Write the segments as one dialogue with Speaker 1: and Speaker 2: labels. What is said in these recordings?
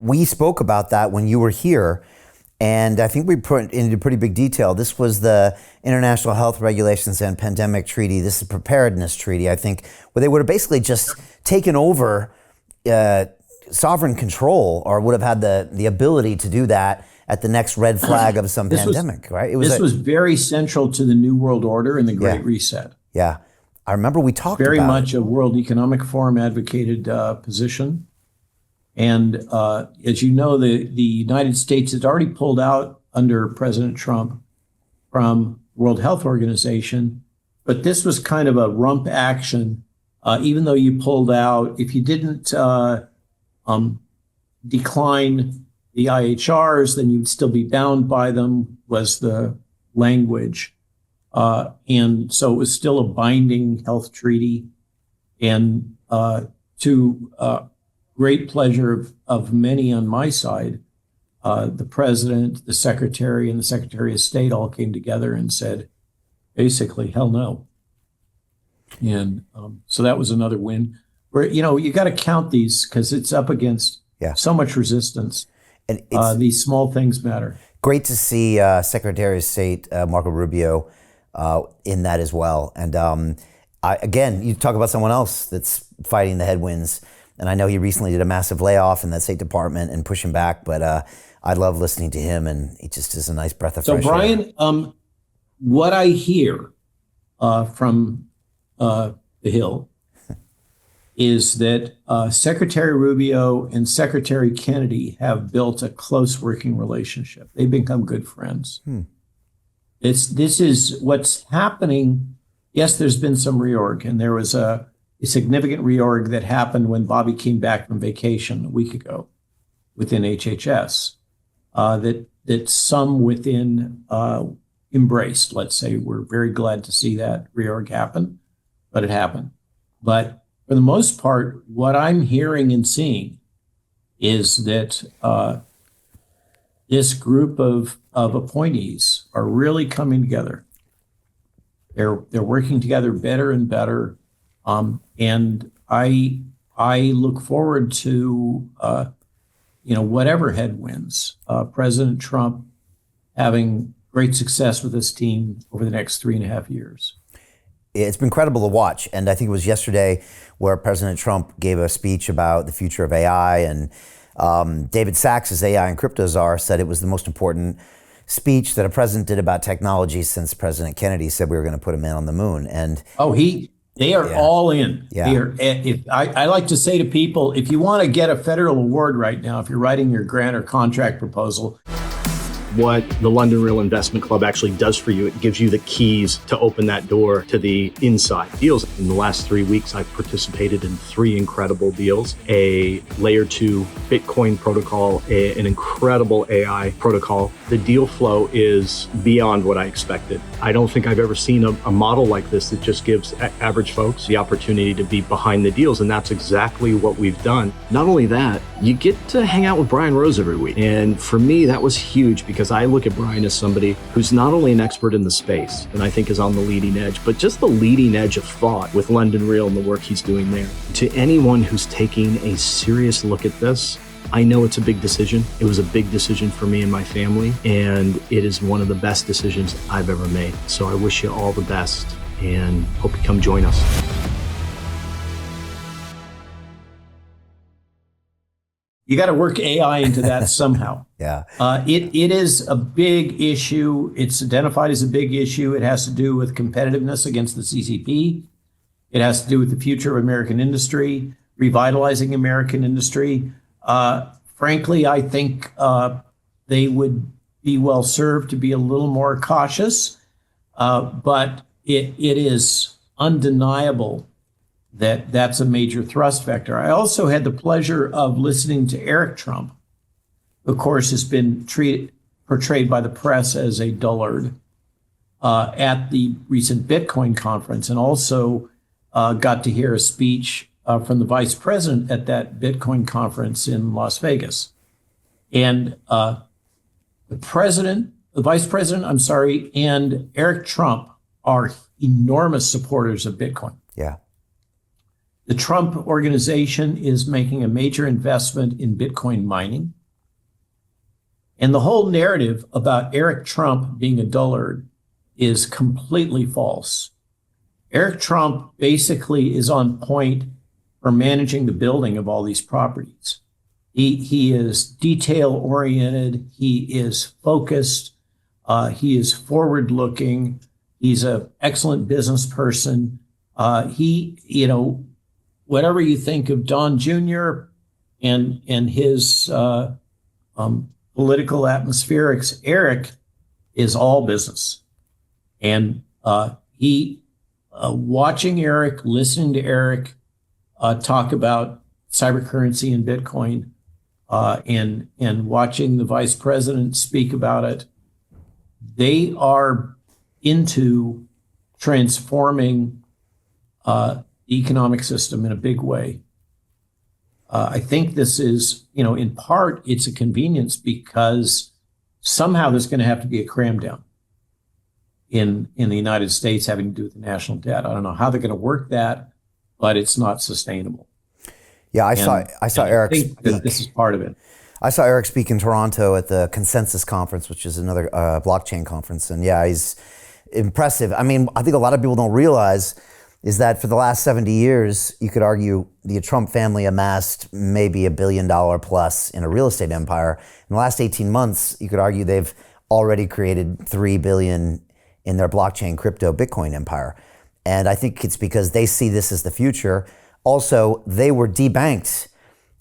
Speaker 1: We spoke about that when you were here, and I think we put into pretty big detail. This was the International Health Regulations and Pandemic Treaty. This is a preparedness treaty, I think, where they would have basically just taken over sovereign control, or would have had the ability to do that at the next red flag of some pandemic, right?
Speaker 2: This was very central to the New World Order and the Great Reset.
Speaker 1: Yeah. I remember we talked
Speaker 2: very
Speaker 1: about
Speaker 2: much a World Economic Forum advocated position. And as you know, the United States has already pulled out under President Trump from World Health Organization, but this was kind of a rump action. Even though you pulled out, if you didn't decline the IHRs, then you'd still be bound by them, was the language. And so it was still a binding health treaty. And to great pleasure of many on my side, the president, the secretary, and the secretary of state all came together and said, basically, hell no. And so that was another win. Where, you got to count these because it's up against so much resistance. And these small things matter.
Speaker 1: Great to see Secretary of State Marco Rubio in that as well. And again, you talk about someone else that's fighting the headwinds. And I know he recently did a massive layoff in the State Department and pushing back, but I love listening to him, and he just is a nice breath of fresh air.
Speaker 2: So, Brian, what I hear from the Hill is that Secretary Rubio and Secretary Kennedy have built a close working relationship. They've become good friends. This is what's happening. Yes, there's been some reorg, and there was a significant reorg that happened when Bobby came back from vacation a week ago within HHS that some within embraced. Let's say we're very glad to see that reorg happen, but it happened. But for the most part, what I'm hearing and seeing is that this group of appointees are really coming together. They're working together better and better. And I look forward to, whatever headwinds, President Trump having great success with this team over the next 3.5 years.
Speaker 1: It's been incredible to watch. And I think it was yesterday where President Trump gave a speech about the future of AI. And David Sachs, as AI and crypto czar, said it was the most important speech that a president did about technology since President Kennedy said we were going to put a man on the moon. And
Speaker 2: they are all in.
Speaker 1: Yeah.
Speaker 2: I like to say to people, if you want to get a federal award right now, if you're writing your grant or contract proposal,
Speaker 3: what the London Real Investment Club actually does for you, it gives you the keys to open that door to the inside deals. In the last 3 weeks, I've participated in 3 incredible deals: a layer 2 Bitcoin protocol, an incredible AI protocol. The deal flow is beyond what I expected. I don't think I've ever seen a model like this that just gives average folks the opportunity to be behind the deals. And that's exactly what we've done. Not only that, you get to hang out with Brian Rose every week. And for me, that was huge because I look at Brian as somebody who's not only an expert in the space, and I think is on the leading edge, but just the leading edge of thought with London Real and the work he's doing there. To anyone who's taking a serious look at this, I know it's a big decision. It was a big decision for me and my family, and it is one of the best decisions I've ever made. So I wish you all the best and hope you come join us.
Speaker 2: You got to work AI into that somehow.
Speaker 1: Yeah.
Speaker 2: It is a big issue. It's identified as a big issue. It has to do with competitiveness against the CCP. It has to do with the future of American industry, revitalizing American industry. Frankly, I think they would be well served to be a little more cautious, but it is undeniable that that's a major thrust vector. I also had the pleasure of listening to Eric Trump, who, of course, has been portrayed by the press as a dullard at the recent Bitcoin conference, and also got to hear a speech from the vice president at that Bitcoin conference in Las Vegas. And the vice president, and Eric Trump are enormous supporters of Bitcoin.
Speaker 1: Yeah.
Speaker 2: The Trump organization is making a major investment in Bitcoin mining. And the whole narrative about Eric Trump being a dullard is completely false. Eric Trump basically is on point for managing the building of all these properties. He is detail-oriented. He is focused. He is forward-looking. He's an excellent business person. Whatever you think of Don Jr. and his political atmospherics, Eric is all business. And watching Eric, listening to Eric talk about cybercurrency and Bitcoin, and watching the vice president speak about it, they are into transforming the economic system in a big way. I think this is, in part, it's a convenience because somehow there's going to have to be a cram down in the United States having to do with the national debt. I don't know how they're going to work that, but it's not sustainable.
Speaker 1: Yeah, I saw Eric
Speaker 2: speak. I think that this is part of it.
Speaker 1: I saw Eric speak in Toronto at the Consensus Conference, which is another blockchain conference. And yeah, he's impressive. I mean, I think a lot of people don't realize is that for the last 70 years, you could argue the Trump family amassed maybe $1 billion plus in a real estate empire. In the last 18 months, you could argue they've already created $3 billion in their blockchain crypto Bitcoin empire. And I think it's because they see this as the future. Also, they were debanked,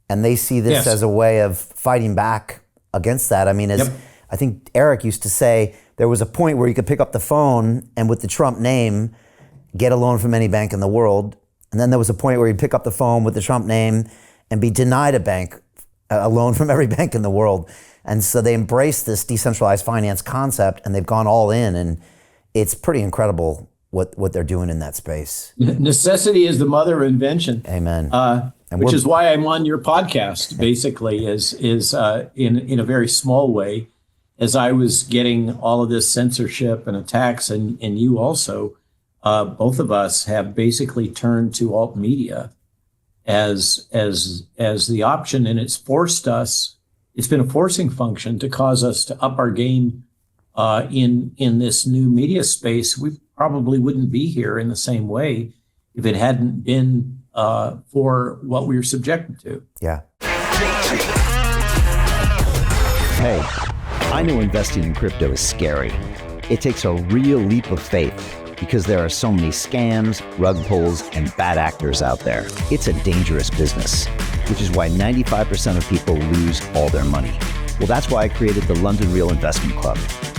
Speaker 1: and they see this as a way of fighting back against that. I mean, I think Eric used to say, there was a point where you could pick up the phone and with the Trump name, get a loan from any bank in the world. And then there was a point where you'd pick up the phone with the Trump name and be denied a loan from every bank in the world. And so they embraced this decentralized finance concept, and they've gone all in, and it's pretty incredible what they're doing in that space.
Speaker 2: Necessity is the mother of invention.
Speaker 1: Amen.
Speaker 2: Which is why I'm on your podcast, basically, is in a very small way, as I was getting all of this censorship and attacks, and you also, both of us have basically turned to alt media as the option, and it's forced us. It's been a forcing function to cause us to up our game in this new media space. We probably wouldn't be here in the same way if it hadn't been for what we were subjected to.
Speaker 1: Yeah.
Speaker 4: Hey, I know investing in crypto is scary. It takes a real leap of faith because there are so many scams, rug pulls, and bad actors out there. It's a dangerous business, which is why 95% of people lose all their money. Well, that's why I created the London Real Investment Club,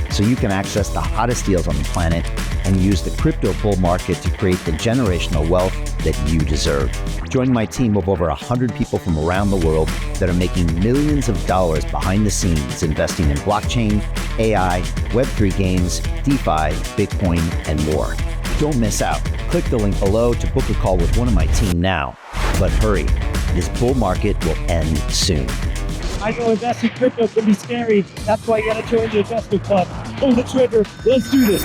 Speaker 4: so you can access the hottest deals on the planet and use the crypto bull market to create the generational wealth that you deserve. Join my team of over 100 people from around the world that are making millions of dollars behind the scenes investing in blockchain, AI, Web3 games, DeFi, Bitcoin, and more. Don't miss out. Click the link below to book a call with one of my team now. But hurry, this bull market will end soon.
Speaker 5: I know investing in crypto can be scary. That's why you gotta join the investment club. Pull the trigger. Let's do this.